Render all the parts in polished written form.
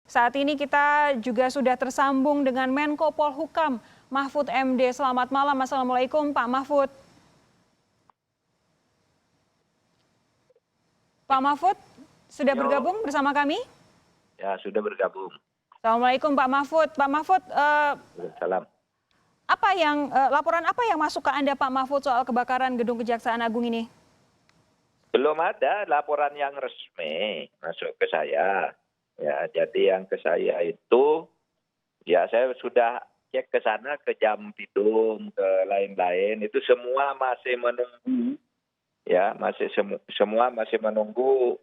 Saat ini kita juga sudah tersambung dengan Menko Polhukam, Mahfud MD. Selamat malam, Assalamualaikum Pak Mahfud. Pak Mahfud, sudah bergabung bersama kami? Ya, sudah bergabung. Assalamualaikum Pak Mahfud. Pak Mahfud, Salam. laporan apa yang masuk ke Anda Pak Mahfud soal kebakaran Gedung Kejaksaan Agung ini? Belum ada laporan yang resmi masuk ke saya. Ya, jadi yang ke saya itu, ya saya sudah cek ke sana, ke Jampidum, ke lain-lain, itu semua masih menunggu, ya semua masih menunggu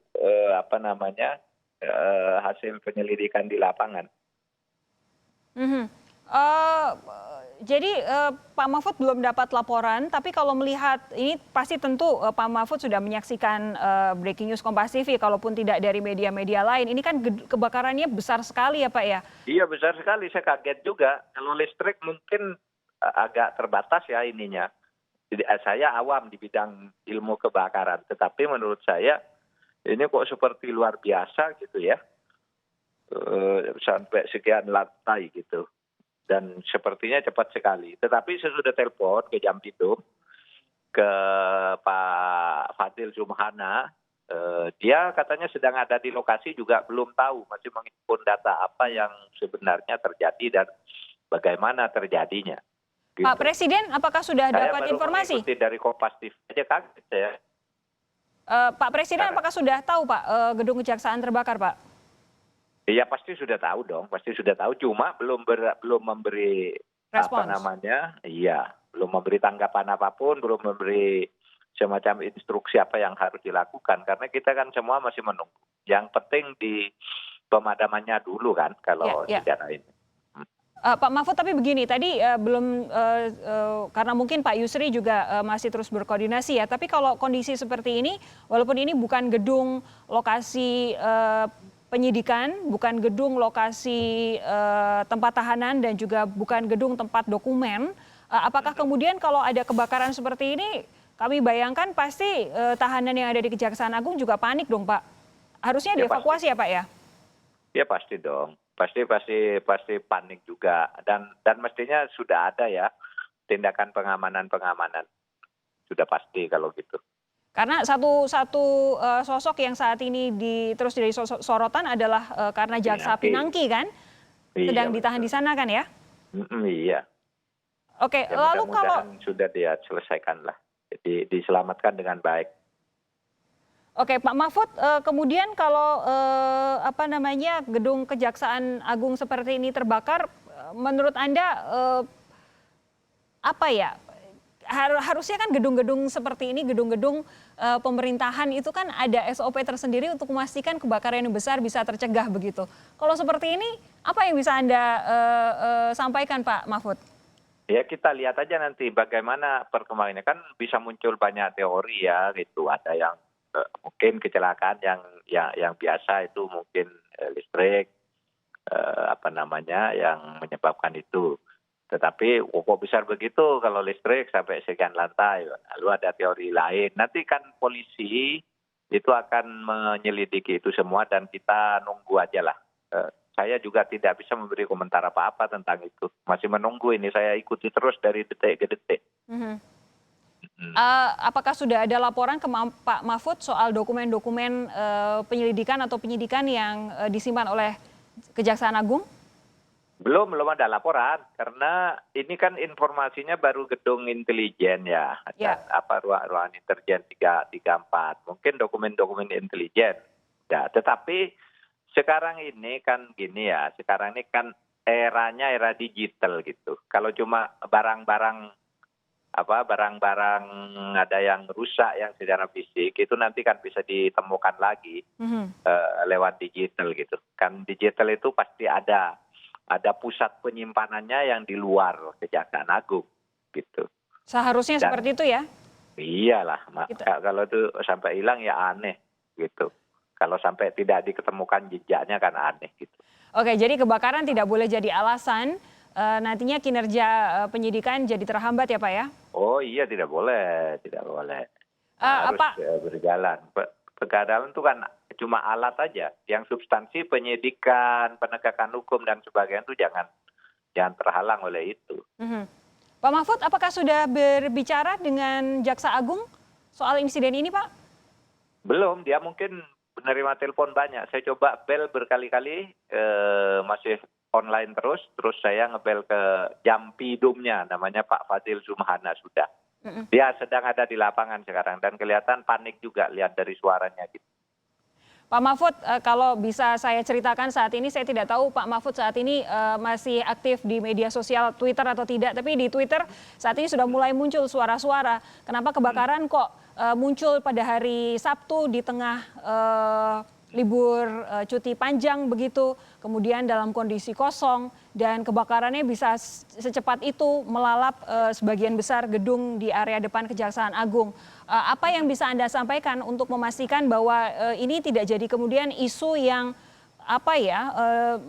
hasil penyelidikan di lapangan. Jadi Pak Mahfud belum dapat laporan, tapi kalau melihat ini pasti tentu Pak Mahfud sudah menyaksikan breaking news Kompas TV, kalaupun tidak dari media-media lain. Ini kan kebakarannya besar sekali ya Pak ya? Iya besar sekali, saya kaget juga. Kalau listrik mungkin agak terbatas ya ininya. Jadi, saya awam di bidang ilmu kebakaran, tetapi menurut saya ini kok seperti luar biasa gitu ya. Sampai sekian lantai gitu. Dan sepertinya cepat sekali. Tetapi sesudah telepon ke Jampidum, ke Pak Fadil Zumhana, dia katanya sedang ada di lokasi juga belum tahu, masih menghimpun data apa yang sebenarnya terjadi dan bagaimana terjadinya. Gitu. Pak Presiden, apakah sudah dapat informasi? Saya baru mengikuti dari Kompas TV aja kaget ya. Pak Presiden, apakah sudah tahu Pak gedung kejaksaan terbakar Pak? Iya pasti sudah tahu dong, pasti sudah tahu. Cuma belum memberi respons. Belum memberi tanggapan apapun, belum memberi semacam instruksi apa yang harus dilakukan. Karena kita kan semua masih menunggu. Yang penting di pemadamannya dulu kan, kalau secara ini. Pak Mahfud, tapi begini, tadi karena mungkin Pak Yusri juga masih terus berkoordinasi ya, tapi kalau kondisi seperti ini, walaupun ini bukan gedung lokasi penyidikan, bukan gedung lokasi tempat tahanan dan juga bukan gedung tempat dokumen, apakah kemudian kalau ada kebakaran seperti ini, kami bayangkan pasti tahanan yang ada di Kejaksaan Agung juga panik dong Pak. Harusnya dievakuasi ya Pak ya? Ya pasti dong. Pasti panik juga, dan mestinya sudah ada ya tindakan pengamanan sudah pasti kalau gitu. Karena satu sosok yang saat ini terus jadi sorotan adalah karena jaksa Pinangki kan, sedang ditahan di sana kan ya? Iya. Oke, ya, lalu kalau sudah dia selesaikan lah, jadi diselamatkan dengan baik. Oke, Pak Mahfud, kemudian kalau gedung Kejaksaan Agung seperti ini terbakar, menurut Anda harusnya kan gedung-gedung seperti ini, gedung-gedung pemerintahan itu kan ada SOP tersendiri untuk memastikan kebakaran yang besar bisa tercegah begitu. Kalau seperti ini, apa yang bisa Anda sampaikan Pak Mahfud? Ya kita lihat aja nanti bagaimana perkembangannya, kan bisa muncul banyak teori ya gitu, ada yang mungkin kecelakaan yang biasa itu mungkin listrik yang menyebabkan itu. Tetapi kok besar begitu kalau listrik sampai sekian lantai. Lalu ada teori lain. Nanti kan polisi itu akan menyelidiki itu semua dan kita nunggu aja lah. Saya juga tidak bisa memberi komentar apa-apa tentang itu. Masih menunggu ini, saya ikuti terus dari detik ke detik. Apakah sudah ada laporan ke Pak Mahfud soal dokumen-dokumen penyelidikan atau penyidikan yang disimpan oleh Kejaksaan Agung? Belum ada laporan, karena ini kan informasinya baru gedung intelijen ya, ruangan intelijen 334, mungkin dokumen-dokumen intelijen. Ya, tetapi sekarang ini kan gini ya, sekarang ini kan eranya era digital gitu. Kalau cuma barang-barang ada yang rusak yang secara fisik itu nanti kan bisa ditemukan lagi lewat digital gitu. Kan digital itu pasti ada pusat penyimpanannya yang di luar Kejaksaan Agung gitu. Seharusnya seperti itu ya? Iyalah, kalau itu sampai hilang ya aneh gitu. Kalau sampai tidak diketemukan jejaknya kan aneh gitu. Oke, jadi kebakaran tidak boleh jadi alasan nantinya kinerja penyidikan jadi terhambat ya Pak ya? Oh iya, tidak boleh. Harus berjalan. Kegagalan itu kan cuma alat aja. Yang substansi penyidikan, penegakan hukum dan sebagainya itu jangan terhalang oleh itu. Pak Mahfud, apakah sudah berbicara dengan Jaksa Agung soal insiden ini, Pak? Belum, dia mungkin menerima telepon banyak. Saya coba bel berkali-kali, masih online terus saya ngebel ke Jampidumnya, namanya Pak Fadil Zumhana sudah. Dia sedang ada di lapangan sekarang dan kelihatan panik juga lihat dari suaranya gitu. Pak Mahfud, kalau bisa saya ceritakan saat ini, saya tidak tahu Pak Mahfud saat ini masih aktif di media sosial Twitter atau tidak, tapi di Twitter saat ini sudah mulai muncul suara-suara. Kenapa kebakaran kok muncul pada hari Sabtu di tengah libur cuti panjang begitu, kemudian dalam kondisi kosong, dan kebakarannya bisa secepat itu melalap sebagian besar gedung di area depan Kejaksaan Agung. Apa yang bisa Anda sampaikan untuk memastikan bahwa ini tidak jadi kemudian isu yang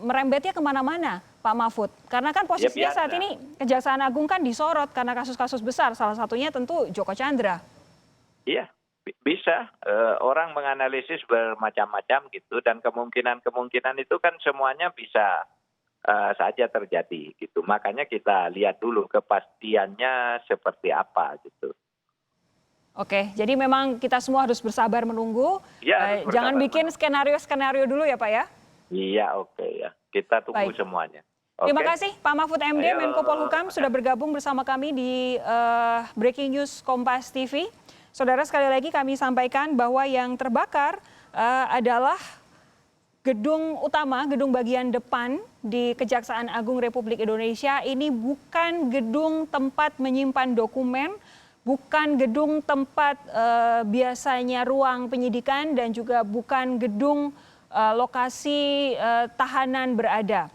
merembetnya kemana-mana, Pak Mahfud? Karena kan posisinya saat ini Kejaksaan Agung kan disorot karena kasus-kasus besar, salah satunya tentu Joko Chandra. Iya, bisa. Orang menganalisis bermacam-macam gitu, dan kemungkinan itu kan semuanya bisa saja terjadi gitu. Makanya kita lihat dulu kepastiannya seperti apa gitu. Oke, jadi memang kita semua harus bersabar menunggu. Ya, jangan bikin skenario-skenario dulu ya Pak ya? Iya, oke ya. Kita tunggu semuanya. Terima kasih Pak Mahfud MD, Menko Polhukam, sudah bergabung bersama kami di Breaking News Kompas TV. Saudara, sekali lagi kami sampaikan bahwa yang terbakar adalah gedung utama, gedung bagian depan di Kejaksaan Agung Republik Indonesia. Ini bukan gedung tempat menyimpan dokumen, bukan gedung tempat biasanya ruang penyidikan, dan juga bukan gedung lokasi tahanan berada.